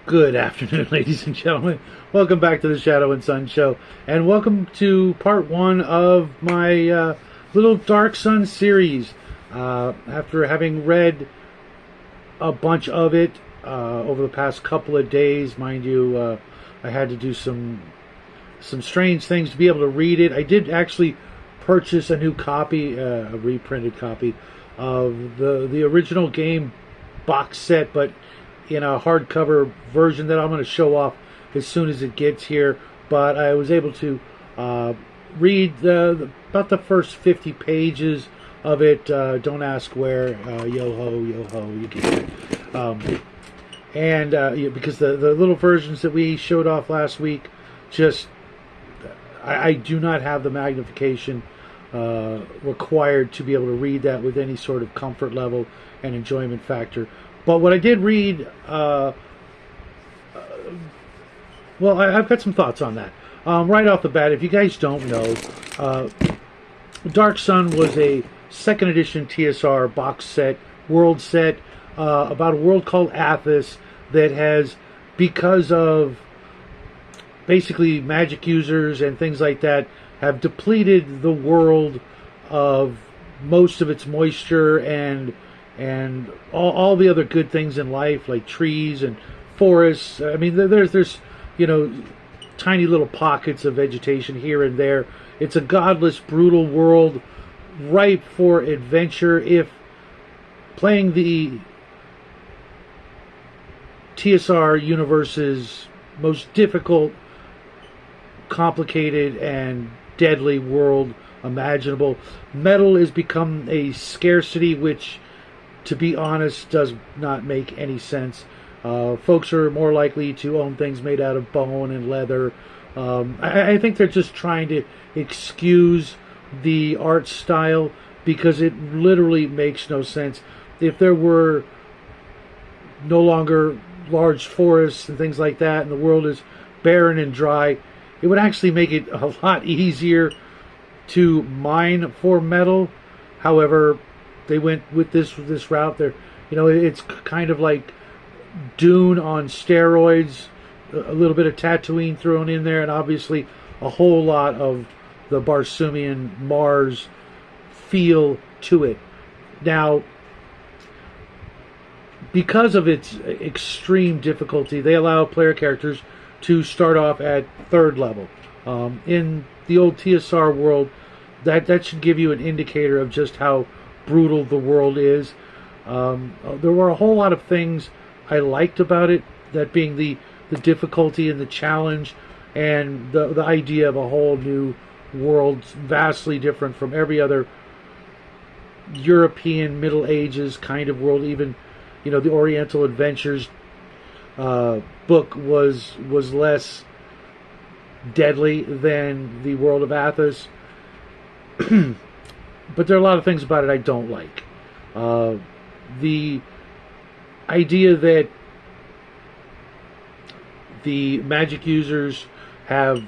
Good afternoon, ladies and gentlemen. Welcome back to the Shadow and Sun Show, and welcome to part one of my little Dark Sun series. After having read a bunch of it over the past couple of days, mind you, I had to do some strange things to be able to read it. I did actually purchase a new copy, a reprinted copy of the original game box set, but in a hardcover version that I'm going to show off as soon as it gets here. But I was able to read about the first 50 pages of it. Don't ask where. Yo ho, you get it. Because the little versions that we showed off last week, just I do not have the magnification required to be able to read that with any sort of comfort level and enjoyment factor. But what I did read, I've got some thoughts on that. Right off the bat, if you guys don't know, Dark Sun was a second edition TSR box set, world set, about a world called Athos that has, because of basically magic users and things like that, have depleted the world of most of its moisture and all the other good things in life, like trees and forests. I mean, there's tiny little pockets of vegetation here and there. It's a godless, brutal world, ripe for adventure. If playing the TSR universe's most difficult, complicated, and deadly world imaginable, metal has become a scarcity, which, to be honest, does not make any sense. Folks are more likely to own things made out of bone and leather. I think they're just trying to excuse the art style because it literally makes no sense. If there were no longer large forests and things like that, and the world is barren and dry, it would actually make it a lot easier to mine for metal. However, they went with this route. There, it's kind of like Dune on steroids, a little bit of Tatooine thrown in there, and obviously a whole lot of the Barsoomian Mars feel to it. Now, because of its extreme difficulty, they allow player characters to start off at third level. In the old TSR world, that should give you an indicator of just how brutal the world is. There were a whole lot of things I liked about it, that being the difficulty and the challenge, and the idea of a whole new world, vastly different from every other European Middle Ages kind of world. Even the Oriental Adventures book was less deadly than the world of Athos. But there are a lot of things about it I don't like. The idea that the magic users have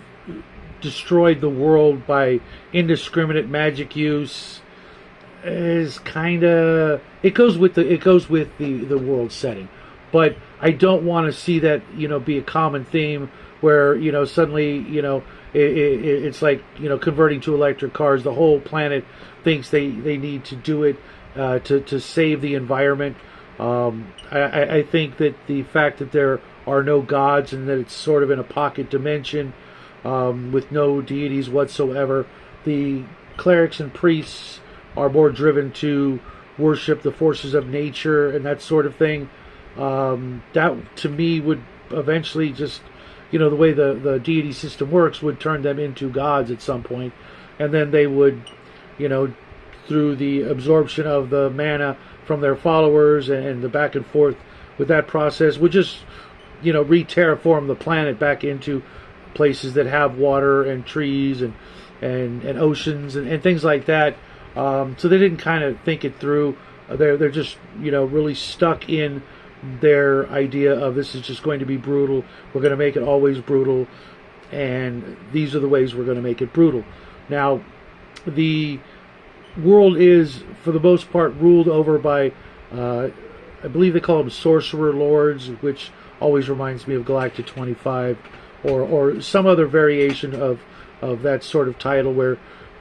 destroyed the world by indiscriminate magic use is kind of, it goes with the world setting. But I don't want to see that be a common theme where suddenly it's like converting to electric cars. The whole planet thinks they need to do it to save the environment. I think that the fact that there are no gods and that it's sort of in a pocket dimension with no deities whatsoever, the clerics and priests are more driven to worship the forces of nature and that sort of thing. That to me would eventually just, the way the deity system works, would turn them into gods at some point, and then they would, through the absorption of the mana from their followers and the back and forth with that process, would just, re-terraform the planet back into places that have water and trees and oceans and things like that. So they didn't kind of think it through. They're just, really stuck in their idea of this is just going to be brutal. We're going to make it always brutal, and these are the ways we're going to make it brutal. Now, the world is, for the most part, ruled over by, I believe they call them sorcerer lords, which always reminds me of Galactic 25, or some other variation of that sort of title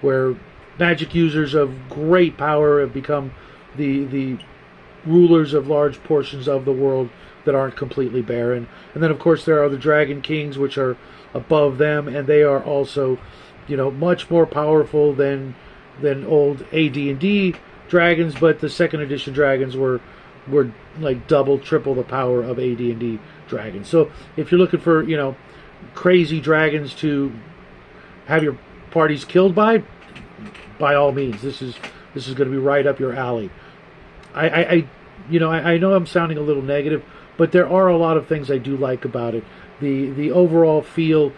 where magic users of great power have become the rulers of large portions of the world that aren't completely barren. And then of course there are the Dragon Kings, which are above them, and they are also, much more powerful than old AD&D dragons, but the second edition dragons were like double, triple the power of AD&D dragons. So if you're looking for, crazy dragons to have your parties killed by all means, this is going to be right up your alley. I know I'm sounding a little negative, but there are a lot of things I do like about it. The overall feel,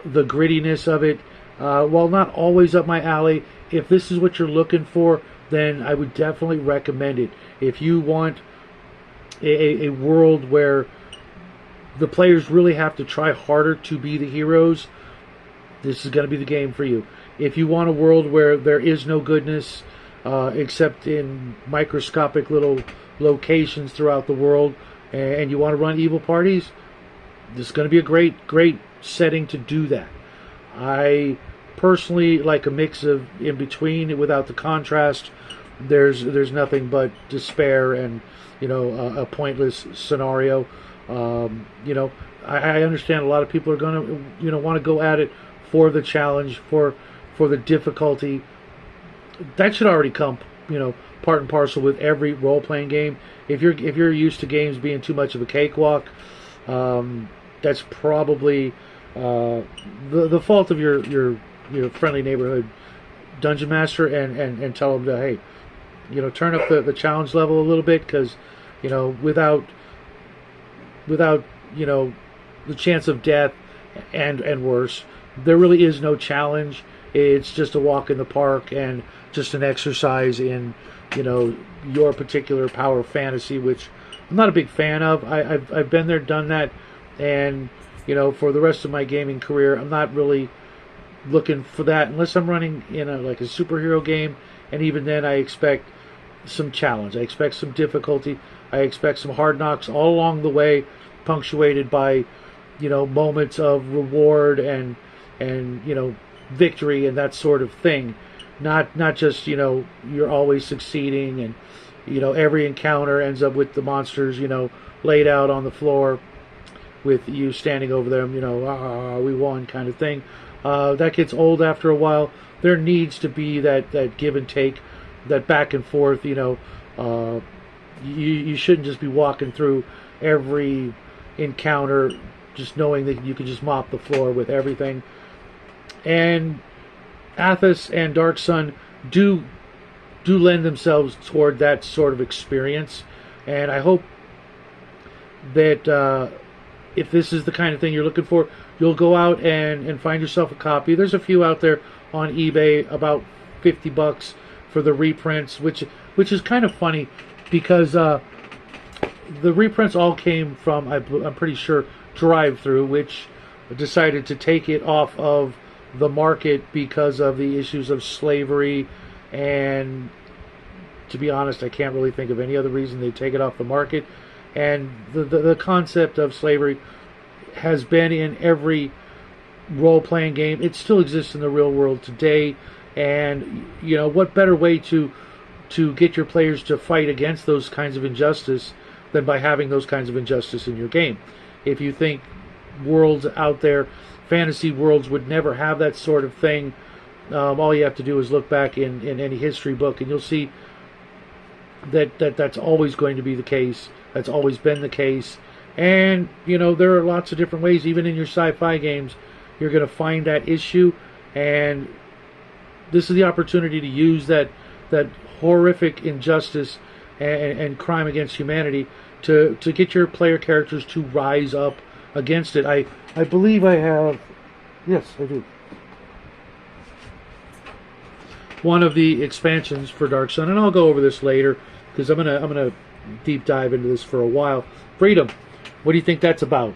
the grittiness of it, while not always up my alley, if this is what you're looking for, then I would definitely recommend it. If you want a world where the players really have to try harder to be the heroes, this is going to be the game for you. If you want a world where there is no goodness, except in microscopic little locations throughout the world, and you want to run evil parties, this is going to be a great setting to do that. I personally like a mix of in between without the contrast. There's nothing but despair and a pointless scenario. I understand a lot of people are going to want to go at it for the challenge, for the difficulty. That should already come part and parcel with every role-playing game. If you're used to games being too much of a cakewalk, that's probably the fault of your friendly neighborhood dungeon master, and tell them to, hey, turn up the challenge level a little bit, because without the chance of death and worse, there really is no challenge. It's just a walk in the park and just an exercise in your particular power fantasy, which I'm not a big fan of. I've been there, done that, and for the rest of my gaming career, I'm not really looking for that unless I'm running in a superhero game, and even then I expect some challenge. I expect some difficulty. I expect some hard knocks all along the way, punctuated by moments of reward and victory and that sort of thing. Not just you're always succeeding, and every encounter ends up with the monsters laid out on the floor with you standing over them, we won kind of thing. That gets old after a while. There needs to be that give and take, that back and forth. You shouldn't just be walking through every encounter just knowing that you can just mop the floor with everything. And Athos and Darksun do lend themselves toward that sort of experience, and I hope that if this is the kind of thing you're looking for, you'll go out and find yourself a copy. There's a few out there on eBay, about $50 for the reprints, which is kind of funny, because the reprints all came from, I'm pretty sure, Drive-Thru, which decided to take it off of the market because of the issues of slavery, and to be honest, I can't really think of any other reason they take it off the market. And the concept of slavery has been in every role-playing game. It still exists in the real world today, and what better way to get your players to fight against those kinds of injustice than by having those kinds of injustice in your game. If you think worlds out there, fantasy worlds, would never have that sort of thing, all you have to do is look back in any history book, and you'll see that's always going to be the case. That's always been the case. And there are lots of different ways, even in your sci-fi games, you're going to find that issue, and this is the opportunity to use that horrific injustice and crime against humanity to get your player characters to rise up against it. I believe I have, yes, I do, one of the expansions for Darksun, and I'll go over this later because I'm gonna deep dive into this for a while. Freedom. What do you think that's about?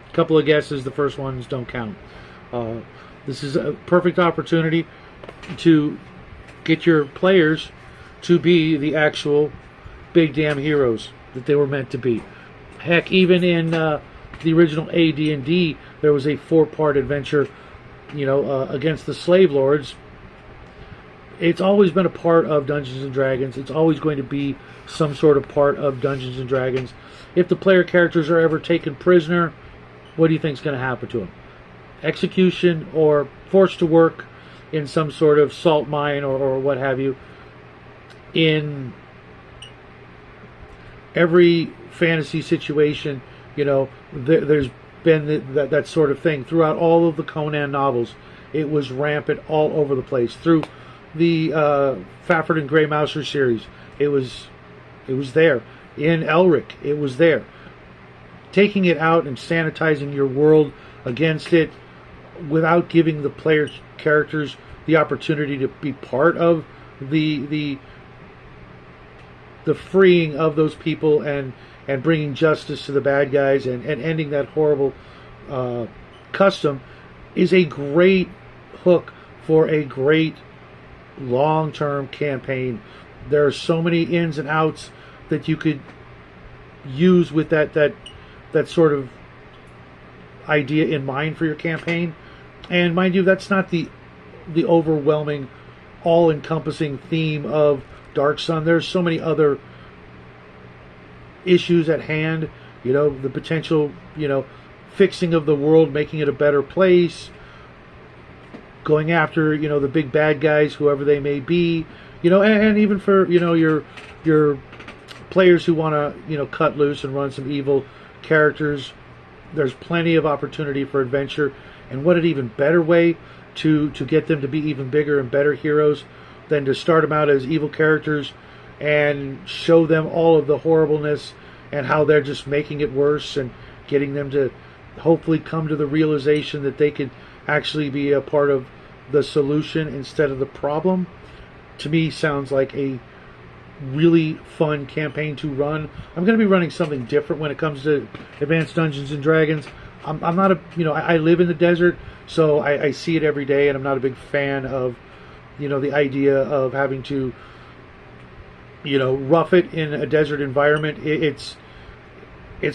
A couple of guesses. The first ones don't count. This is a perfect opportunity to get your players to be the actual big damn heroes that they were meant to be. Heck, even in the original AD&D, there was a 4-part adventure, against the slave lords. It's always been a part of Dungeons and Dragons. It's always going to be some sort of part of Dungeons and Dragons. If the player characters are ever taken prisoner, what do you think is going to happen to them? Execution or forced to work in some sort of salt mine or what have you. In every fantasy situation, there's been that sort of thing throughout all of the Conan novels. It was rampant all over the place. Through the Fafhrd and Grey Mouser series, it was there. In Elric, it was there. Taking it out and sanitizing your world against it without giving the player characters the opportunity to be part of the freeing of those people and bringing justice to the bad guys and ending that horrible custom is a great hook for a great long-term campaign. There are so many ins and outs that you could use with that sort of idea in mind for your campaign. And mind you, that's not the overwhelming, all-encompassing theme of Darksun. There's so many other issues at hand. The potential, fixing of the world, making it a better place, going after, the big bad guys, whoever they may be, and even for, your players who want to, cut loose and run some evil characters. There's plenty of opportunity for adventure, and what an even better way to get them to be even bigger and better heroes than to start them out as evil characters and show them all of the horribleness and how they're just making it worse, and getting them to hopefully come to the realization that they could actually be a part of the solution instead of the problem. To me, sounds like a really fun campaign to run. I'm going to be running something different when it comes to Advanced Dungeons and Dragons. I'm not I live in the desert, so I see it every day, and I'm not a big fan of the idea of having to rough it in a desert environment. It's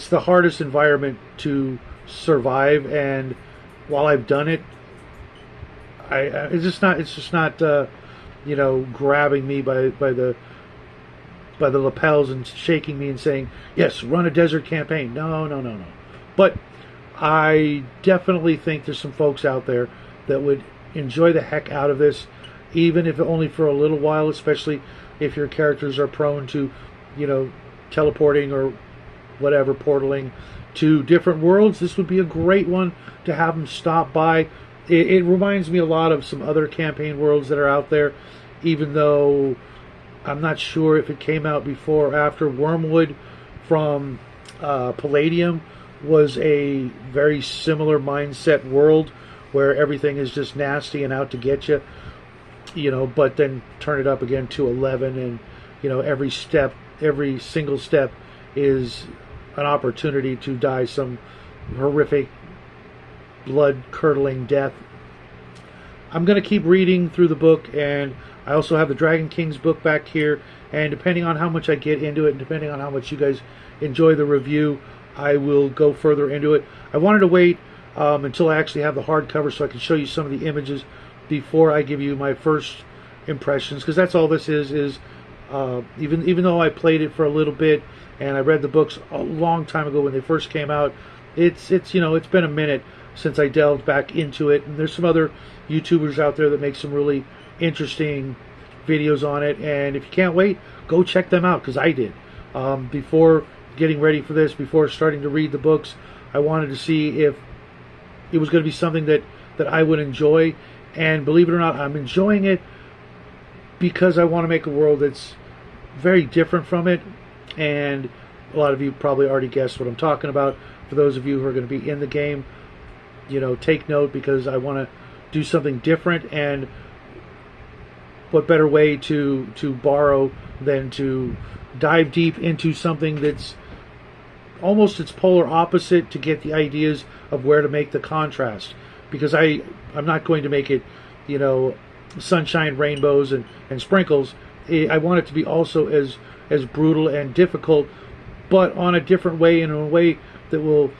the hardest environment to survive, and while I've done it, it's just not grabbing me by the lapels and shaking me and saying, yes, run a desert campaign. No. But I definitely think there's some folks out there that would enjoy the heck out of this, even if only for a little while, especially if your characters are prone to, teleporting or whatever, portaling to different worlds. This would be a great one to have them stop by. It reminds me a lot of some other campaign worlds that are out there, even though I'm not sure if it came out before or after. Wormwood from Palladium was a very similar mindset world where everything is just nasty and out to get you, but then turn it up again to 11, and every single step is an opportunity to die some horrific, blood-curdling death. I'm going to keep reading through the book, and I also have the Dragon King's book back here, and depending on how much I get into it, and depending on how much you guys enjoy the review, I will go further into it. I wanted to wait until I actually have the hardcover so I can show you some of the images before I give you my first impressions, because that's all this is even though I played it for a little bit and I read the books a long time ago when they first came out, it's been a minute since I delved back into it, and there's some other YouTubers out there that make some really interesting videos on it, and if you can't wait, go check them out, because I did. Before getting ready for this, before starting to read the books, I wanted to see if it was going to be something that I would enjoy, and believe it or not, I'm enjoying it because I want to make a world that's very different from it, and a lot of you probably already guessed what I'm talking about. For those of you who are going to be in the game, take note, because I want to do something different, and what better way to borrow than to dive deep into something that's almost its polar opposite, to get the ideas of where to make the contrast, because I'm not going to make it sunshine, rainbows, and sprinkles. I want it to be also as brutal and difficult but on a different way, and in a way that will,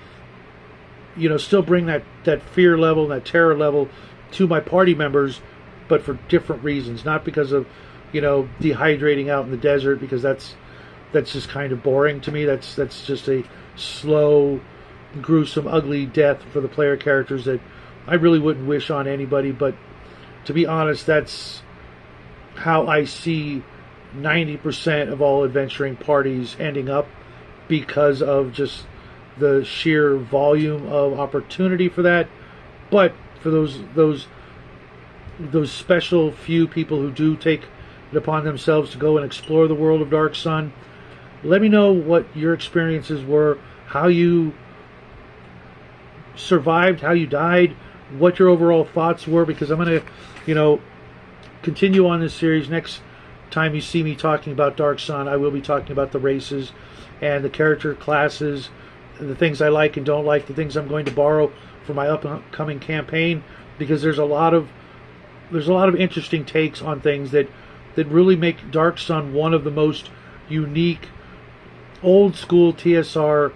you know, still bring that fear level, that terror level to my party members, but for different reasons. Not because of, you know, dehydrating out in the desert, because that's just kind of boring to me. That's just a slow, gruesome, ugly death for the player characters that I really wouldn't wish on anybody. But to be honest, that's how I see 90% of all adventuring parties ending up, because of just the sheer volume of opportunity for that. But for those special few people who do take it upon themselves to go and explore the world of Darksun, let me know what your experiences were, how you survived, how you died, what your overall thoughts were, because I'm going to, you know, continue on this series. Next time you see me talking about Darksun, I will be talking about the races and the character classes, and the things I like and don't like, the things I'm going to borrow for my upcoming campaign, because there's a lot of interesting takes on things that really make Darksun one of the most unique old school TSR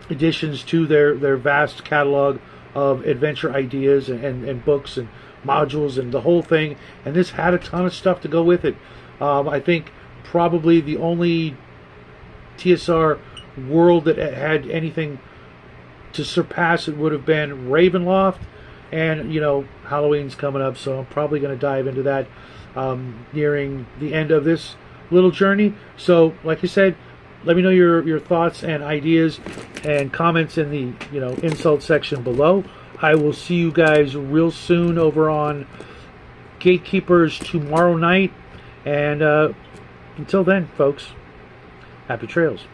additions to their vast catalog of adventure ideas and books and modules and the whole thing. And this had a ton of stuff to go with it. I think probably the only TSR world that had anything to surpass it would have been Ravenloft. And, you know, Halloween's coming up, so I'm probably going to dive into that nearing the end of this little journey. So, like I said, let me know your thoughts and ideas and comments in the, you know, insult section below. I will see you guys real soon over on Gatekeepers tomorrow night. And until then, folks, happy trails.